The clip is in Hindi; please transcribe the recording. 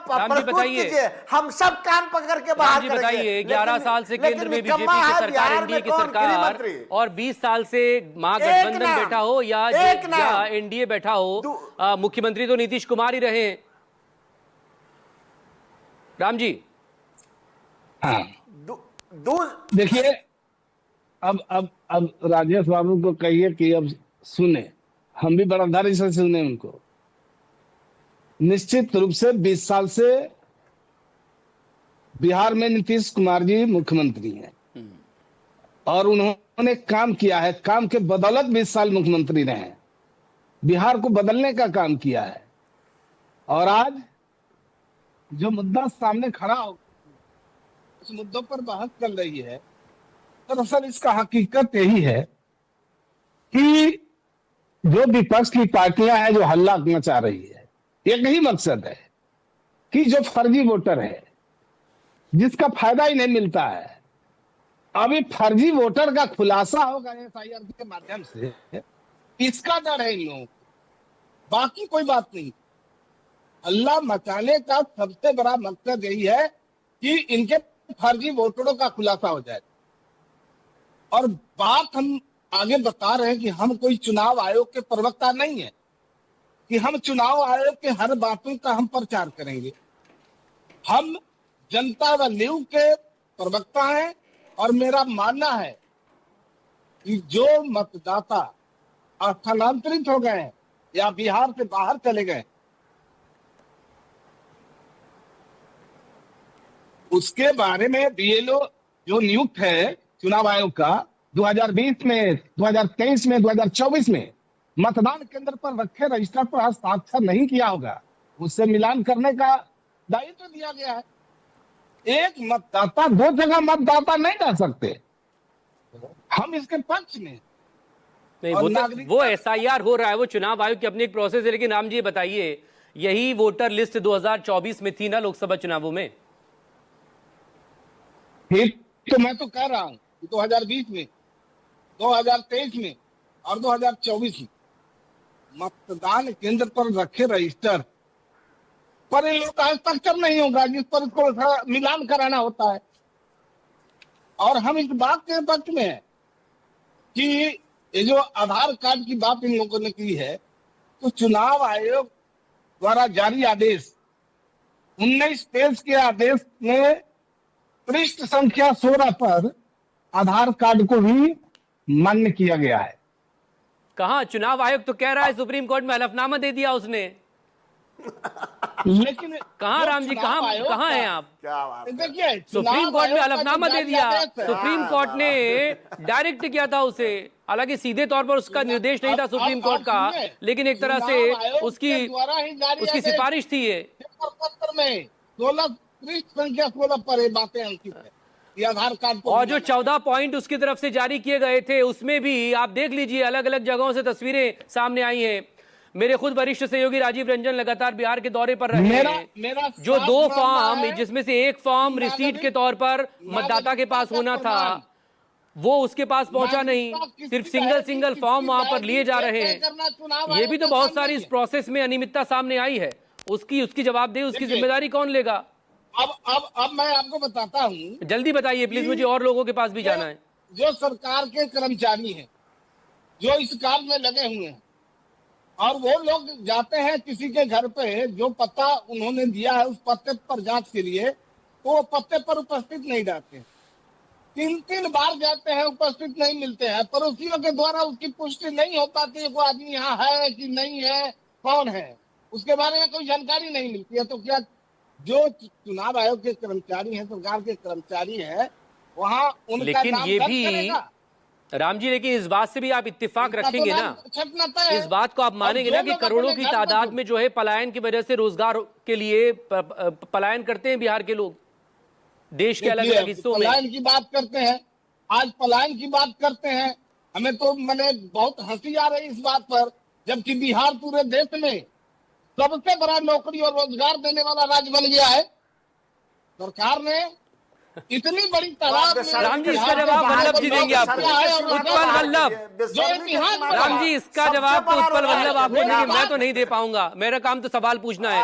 प्रस्तुत कीजिए, हम सब कान पकड़ के बाहर करेंगे। बताइए, 11 साल से केंद्र में बीजेपी की सरकार, एनडीए की सरकार, और 20 साल से महागठबंधन बैठा हो या एनडीए बैठा हो, मुख्यमंत्री तो नीतीश कुमार ही रहे हैं। राम जी, हाँ, देखिए, अब राजेश बाबू को कहिए कि अब सुने, हम भी बड़ा धैर्य से सुने उनको। निश्चित रूप से 20 साल से बिहार में नीतीश कुमार जी मुख्यमंत्री हैं और उन्होंने काम किया है, काम के बदौलत 20 साल मुख्यमंत्री रहे हैं, बिहार को बदलने का काम किया है। और आज जो मुद्दा सामने खड़ा हो, उस मुद्दों पर बहस चल रही है। दरअसल इसका हकीकत यही है कि जो विपक्ष की पार्टियां हैं जो हल्ला मचा रही है, एक ही मकसद है कि जो फर्जी वोटर है जिसका फायदा ही नहीं मिलता है, अभी फर्जी वोटर का खुलासा होगा एसआईआर के माध्यम से, इसका डर है इन लोगों को, बाकी कोई बात नहीं। हल्ला मचाने का सबसे बड़ा मकसद यही है कि इनके फर्जी वोटरों का खुलासा हो जाए। और बात हम आगे बता रहे हैं कि हम कोई चुनाव आयोग के प्रवक्ता नहीं है कि हम चुनाव आयोग के हर बातों का हम प्रचार करेंगे। हम जनता व न्यूज के प्रवक्ता हैं और मेरा मानना है कि जो मतदाता स्थानांतरित हो गए हैं या बिहार से बाहर चले गए, उसके बारे में बीएलओ जो नियुक्त है चुनाव आयोग का 2020 में, 2023 में, 2024 में मतदान केंद्र पर रखे रजिस्टर पर हस्ताक्षर नहीं किया होगा, उससे मिलान करने का दायित्व तो दिया गया है। एक मतदाता दो जगह मतदाता नहीं डाल सकते, हम इसके पक्ष में नहीं। वो एसआईआर हो रहा है, वो चुनाव आयोग की अपनी एक प्रोसेस है। लेकिन राम जी बताइए, यही वोटर लिस्ट 2024 में थी ना लोकसभा चुनावों में? ठीक, तो मैं तो कह रहा हूं 2020 में, 2023 में और 2024 में मतदान केंद्र पर रखे रजिस्टर पर इन लोग का हस्ताक्षर नहीं होगा, जिस पर इसको मिलान कराना होता है। और हम इस बात के पक्ष में है कि ये जो आधार कार्ड की बात इन लोगों ने की है, तो चुनाव आयोग द्वारा जारी आदेश 19 पेज के आदेश में पृष्ठ संख्या 16 पर आधार कार्ड को भी मान्य किया गया है। कहां? चुनाव आयोग तो कह रहा है सुप्रीम कोर्ट में हलफनामा दे दिया उसने। लेकिन कहां राम जी, कहां हैं आप? देखिए, सुप्रीम कोर्ट में हलफनामा दे दिया, सुप्रीम कोर्ट ने डायरेक्ट किया था उसे, हालांकि सीधे तौर पर उसका निर्देश नहीं था सुप्रीम कोर्ट का, लेकिन एक तरह से उसकी सिफारिश थी। ये पत्र में 16 पृष्ठ संख्या 16 पर ये बातें अंकित है, ये आधार कार्ड और जो 14 पॉइंट उसकी तरफ से जारी किए गए थे उसमें भी आप देख लीजिए, अलग अलग जगहों से तस्वीरें सामने आई हैं। मेरे खुद वरिष्ठ सहयोगी राजीव रंजन लगातार बिहार के दौरे पर रहे हैं। जो 2 फॉर्म, जिसमें से एक फॉर्म रिसीट के तौर पर मतदाता के पास होना था, वो उसके पास पहुंचा नहीं, सिर्फ सिंगल फॉर्म वहां पर लिए जा रहे हैं। ये भी तो बहुत सारी इस प्रोसेस में अनियमितता सामने आई है, उसकी जवाबदेही, उसकी जिम्मेदारी कौन लेगा? अब मैं आपको बताता हूँ, जल्दी बताइए प्लीज, मुझे और लोगों के पास भी जाना है। जो सरकार के कर्मचारी हैं जो इस काम में लगे हुए हैं, और वो लोग जाते हैं किसी के घर पे, जो पता उन्होंने दिया है उस पते पर जांच के लिए, तो वो पते पर उपस्थित नहीं रहते, 3 बार जाते हैं, उपस्थित नहीं मिलते हैं, पड़ोसियों के द्वारा उसकी पुष्टि नहीं हो पाती, वो आदमी यहाँ है कि नहीं है, कौन है, उसके बारे में कोई जानकारी नहीं मिलती है। तो क्या जो चुनाव आयोग के कर्मचारी हैं, सरकार के कर्मचारी हैं, वहाँ उनका लेकिन नाम ये दर्ज भी करेगा? राम जी, लेकिन इस बात से भी आप इत्तेफाक रखेंगे ना, इस बात को आप मानेंगे ना कि करोड़ों की तादाद में जो है पलायन की वजह से रोजगार के लिए पलायन करते हैं बिहार के लोग देश के अलग अलग हिस्सों में। पलायन की बात करते हैं, आज पलायन की बात करते हैं, हमें तो मैंने बहुत हंसी आ रही इस बात पर, जबकि बिहार पूरे देश में सबसे बड़ा नौकरी और रोजगार देने वाला राज्य बन गया है। सरकार ने इतनी बड़ी तादाद में, राम जी इसका जवाब वल्लभ जी देंगे आपको, उत्पल वल्लभ। राम जी इसका जवाब तो उत्पल वल्लभ आपको देंगे, मैं तो नहीं दे पाऊंगा, मेरा काम तो सवाल पूछना है।